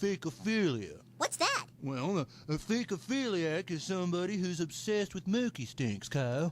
fecophilia. What's that? Well, a fecophiliac is somebody who's obsessed with mookie stinks, Kyle.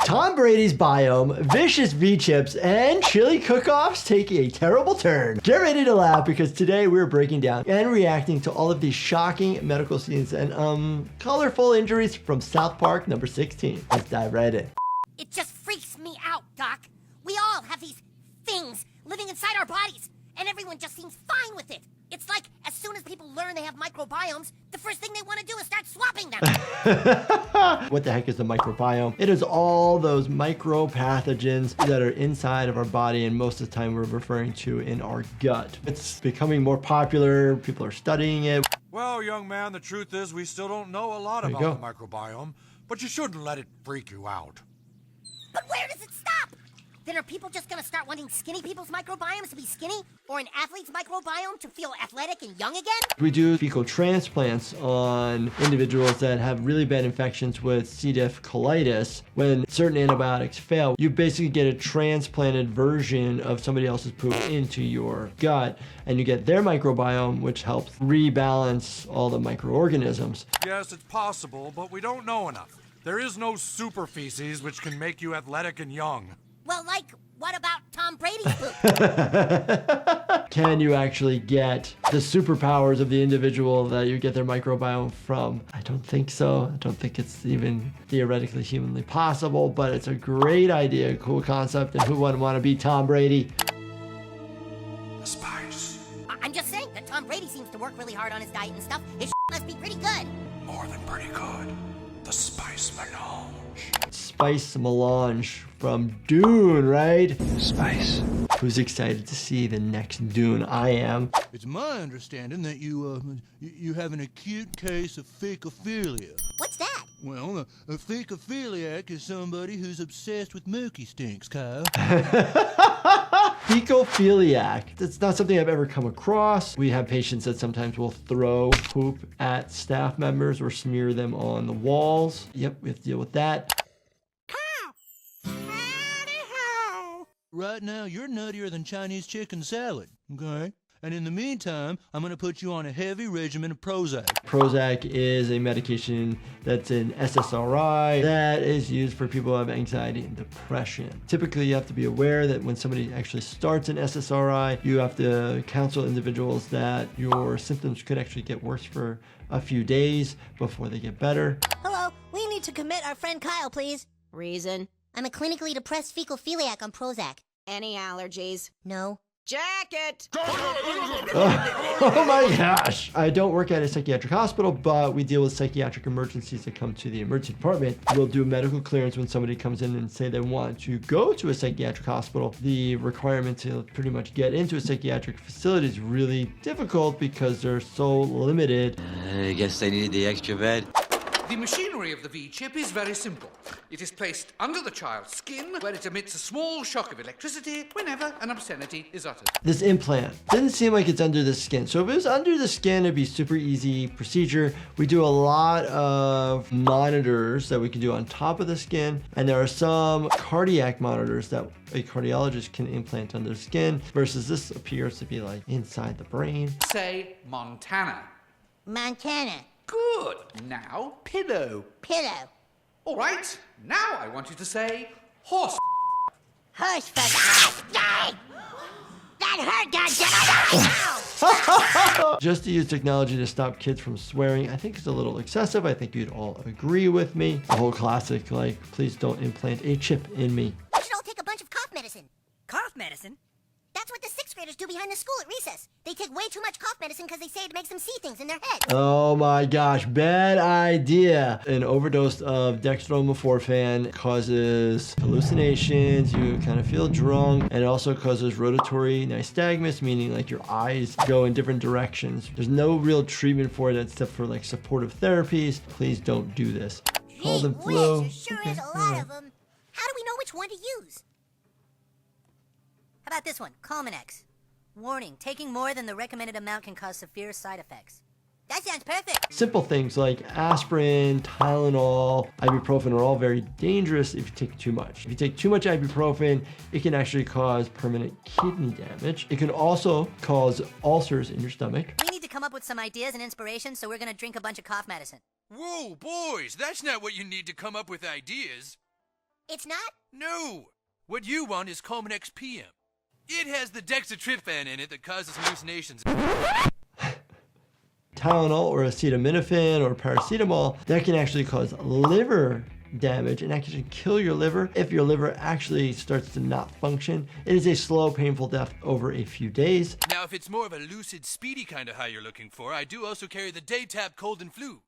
Tom Brady's biome, vicious V-chips, and chili cook-offs take a terrible turn. Get ready to laugh because today we're breaking down and reacting to all of these shocking medical scenes and colorful injuries from South Park number 16. Let's dive right in. It just freaks me out, Doc. We all have these things living inside our bodies, and everyone just seems fine with it. It's like as soon as people learn they have microbiomes, the first thing they want to do is start swapping them. What the heck is the microbiome? It is all those micropathogens that are inside of our body, and most of the time we're referring to in our gut. It's becoming more popular. People are studying it. Well, young man, the truth is we still don't know a lot about the microbiome, but you shouldn't let it freak you out. But where does it stop? Then are people just gonna start wanting skinny people's microbiomes to be skinny? Or an athlete's microbiome to feel athletic and young again? We do fecal transplants on individuals that have really bad infections with C. diff colitis. When certain antibiotics fail, you basically get a transplanted version of somebody else's poop into your gut, and you get their microbiome, which helps rebalance all the microorganisms. Yes, it's possible, but we don't know enough. There is no super feces which can make you athletic and young. Well, like, what about Tom Brady's poop? Can you actually get the superpowers of the individual that you get their microbiome from? I don't think so. I don't think it's even theoretically humanly possible, but it's a great idea, cool concept, and who wouldn't want to be Tom Brady? The spice. I'm just saying that Tom Brady seems to work really hard on his diet and stuff. His must be pretty good. More than pretty good. The spice melange. Spice melange from Dune, right? Spice. Who's excited to see the next Dune? I am. It's my understanding that you have an acute case of fecophilia. What's that? Well, a fecophiliac is somebody who's obsessed with mookie stinks, Kyle. Fecophiliac. That's not something I've ever come across. We have patients that sometimes will throw poop at staff members or smear them on the walls. Yep, we have to deal with that. Right now, you're nuttier than Chinese chicken salad, okay? And in the meantime, I'm going to put you on a heavy regimen of Prozac. Prozac is a medication that's an SSRI that is used for people who have anxiety and depression. Typically, you have to be aware that when somebody actually starts an SSRI, you have to counsel individuals that your symptoms could actually get worse for a few days before they get better. Hello, we need to commit our friend Kyle, please. Reason? I'm a clinically depressed fecophiliac on Prozac. Any allergies? No. Jacket! Oh my gosh! I don't work at a psychiatric hospital, but we deal with psychiatric emergencies that come to the emergency department. We'll do medical clearance when somebody comes in and say they want to go to a psychiatric hospital. The requirement to pretty much get into a psychiatric facility is really difficult because they're so limited. I guess they needed the extra bed. The machinery of the V-chip is very simple. It is placed under the child's skin, where it emits a small shock of electricity whenever an obscenity is uttered. This implant didn't seem like it's under the skin. So if it was under the skin, it'd be super easy procedure. We do a lot of monitors that we can do on top of the skin. And there are some cardiac monitors that a cardiologist can implant under the skin versus this appears to be like inside the brain. Say Montana. Montana. Good. Now, pillow. Pillow. All right. Now I want you to say horse. Horse fuck. That hurt, goddammit! Just to use technology to stop kids from swearing, I think it's a little excessive. I think you'd all agree with me. The whole classic, like, please don't implant a chip in me. We should all take a bunch of cough medicine. Cough medicine? That's what the 6th graders do behind the school at recess. They take way too much cough medicine because they say it makes them see things in their head. Oh my gosh, bad idea. An overdose of dextromethorphan causes hallucinations, you kind of feel drunk, and it also causes rotatory nystagmus, meaning like your eyes go in different directions. There's no real treatment for it except for like supportive therapies. Please don't do this. Cold and flu. There sure is a lot of them. How do we know which one to use? How about this one? Calmanex. Warning, taking more than the recommended amount can cause severe side effects. That sounds perfect. Simple things like aspirin, Tylenol, ibuprofen are all very dangerous if you take too much. If you take too much ibuprofen, it can actually cause permanent kidney damage. It can also cause ulcers in your stomach. We need to come up with some ideas and inspiration, so we're gonna drink a bunch of cough medicine. Whoa, boys, that's not what you need to come up with ideas. It's not? No. What you want is Cominex PM. It has the dextromethorphan in it that causes hallucinations. Tylenol or acetaminophen or paracetamol, that can actually cause liver damage and actually kill your liver if your liver actually starts to not function. It is a slow, painful death over a few days. Now, if it's more of a lucid, speedy kind of high you're looking for, I do also carry the Day-Tap Cold and Flu.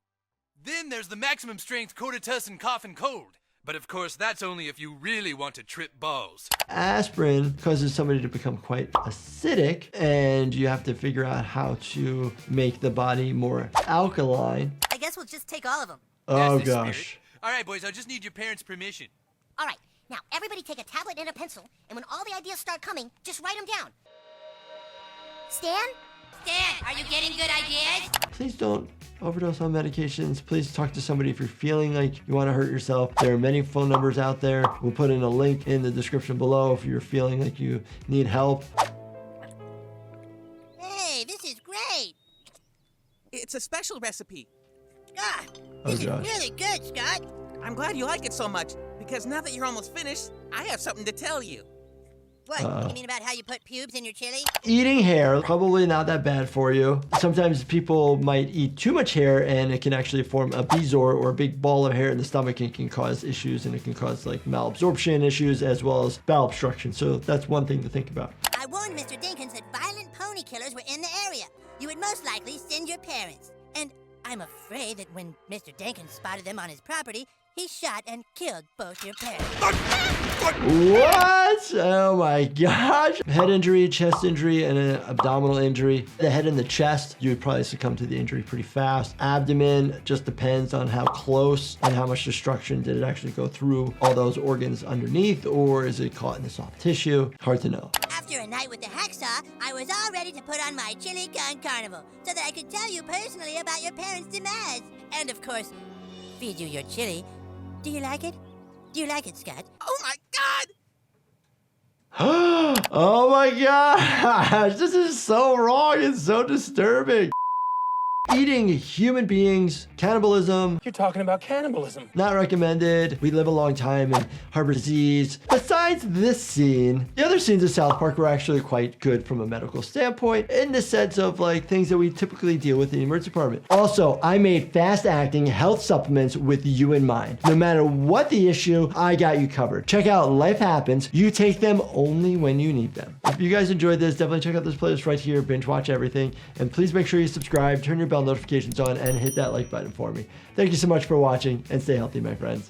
Then there's the maximum strength Cortitussin Cough and Cold. But of course, that's only if you really want to trip balls. Aspirin causes somebody to become quite acidic, and you have to figure out how to make the body more alkaline. I guess we'll just take all of them. Oh That's the gosh. spirit. All right, boys, I just need your parents' permission. All right, now everybody take a tablet and a pencil, and when all the ideas start coming, just write them down. Stan? Stan, are you getting good ideas? Please don't overdose on medications. Please talk to somebody if you're feeling like you want to hurt yourself. There are many phone numbers out there. We'll put in a link in the description below if you're feeling like you need help. Hey, this is great. It's a special recipe. Ah, Oh this is gosh. really good, Scott. I'm glad you like it so much, because now that you're almost finished, I have something to tell you. What, you mean about how you put pubes in your chili? Eating hair, probably not that bad for you. Sometimes people might eat too much hair and it can actually form a bezoar or a big ball of hair in the stomach and can cause issues, and it can cause like malabsorption issues as well as bowel obstruction. So that's one thing to think about. I warned Mr. Dinkins that violent pony killers were in the area. You would most likely send your parents. And I'm afraid that when Mr. Dinkins spotted them on his property, he shot and killed both your parents. What? Oh my gosh. Head injury, chest injury, and an abdominal injury. The head and the chest, you would probably succumb to the injury pretty fast. Abdomen just depends on how close and how much destruction did it actually go through all those organs underneath, or is it caught in the soft tissue? Hard to know. After a night with the hacksaw, I was all ready to put on my chili con carnival so that I could tell you personally about your parents' demise. And of course, feed you your chili. Do you like it? Do you like it, Scott? Oh my God! Oh my gosh, this is so wrong and so disturbing. Eating human beings, cannibalism. You're talking about cannibalism. Not recommended. We live a long time and harbor disease. Besides this scene, the other scenes of South Park were actually quite good from a medical standpoint in the sense of like things that we typically deal with in the emergency department. Also, I made fast-acting health supplements with you in mind. No matter what the issue, I got you covered. Check out Life Happens. You take them only when you need them. If you guys enjoyed this, definitely check out this playlist right here. Binge watch everything. And please make sure you subscribe, turn your bell notifications on, and hit that like button for me. Thank you so much for watching, and stay healthy, my friends.